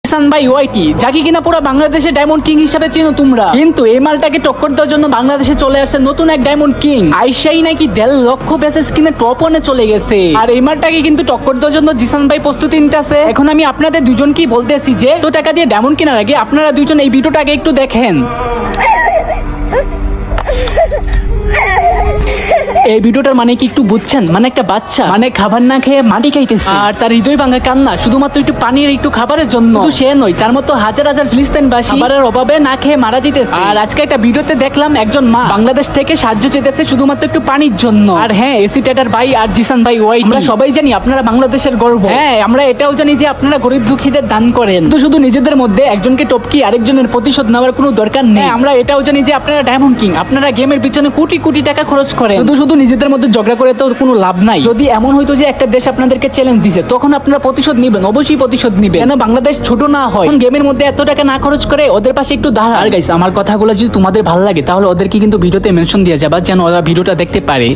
জিসান ভাই ওয়াইটি, যাকে কিনা পুরো বাংলাদেশে ডায়মন্ড কিং হিসেবে চিনো তোমরা। কিন্তু এই মালটাকে টক্কর দেওয়ার জন্য বাংলাদেশে চলে আসছে নতুন এক ডায়মন্ড কিং। আইসাই নাকি 1.5 লক্ষ বেসেস কিনে টপ 1-এ চলে গেছে। আর এই মালটাকে কিন্তু টক্কর দেওয়ার জন্য জিসান ভাই প্রস্তুতি নিতেছে। এখন আমি আপনাদের দুজনকেই বলতেছি যে তো টাকা দিয়ে ডায়মন্ড কেনার আগে আপনারা দুজন এই ভিডিওটাকে একটু দেখেন। এই ভিডিওটার মানে কি একটু বুঝছেন? মানে একটা বাচ্চা মানে খাবার না খেয়ে মাটি খাইতেছে, আর তার হৃদয় ভাঙা কান্না শুধুমাত্র একটু পানির একটু খাবারের জন্য। শুধু সে নয়, তার মতো হাজার হাজার ফিলিস্তিনবাসী খাবারের অভাবে না খেয়ে মারা যেতেছে। আর আজকে একটা ভিডিওতে দেখলাম একজন মা বাংলাদেশ থেকে সাহায্য চেয়েছে শুধুমাত্র একটু পানির জন্য। আর হ্যাঁ, এসি টেটার ভাই আর জিসান ভাই ওয়াই, আমরা সবাই জানি আপনারা বাংলাদেশের গর্ব। হ্যাঁ, আমরা এটাও জানি যে আপনারা গরিব দুঃখীদের দান করেন। তো শুধু নিজেদের মধ্যে একজনকে টপকি আরেকজনের প্রতিশোধ নেওয়ার কোনো দরকার নেই। আমরা এটাও জানি যে আপনারা ডায়মন্ড কিং, আপনারা গেমের পিছনে কোটি কোটি টাকা খরচ করেন। শুধু নিজেদের মধ্যে ঝগড়া করে তো কোনো লাভ নাই। যদি এমন হইতো যে একটা দেশ আপনাদেরকে চ্যালেঞ্জ দিছে, তখন আপনারা প্রতিশোধ নিবেন, অবশ্যই প্রতিশোধ নিবেন। কেন বাংলাদেশ ছোট না হয়, গেমের মধ্যে এত টাকা না খরচ করে ওদের পাশে একটু দাঁড়া। আর গাইস, আমার কথাগুলো যদি তোমাদের ভালো লাগে তাহলে ওদেরকে কিন্তু ভিডিওতে মেনশন দিয়ে যাবা, যেন ওরা ভিডিওটা দেখতে পারে।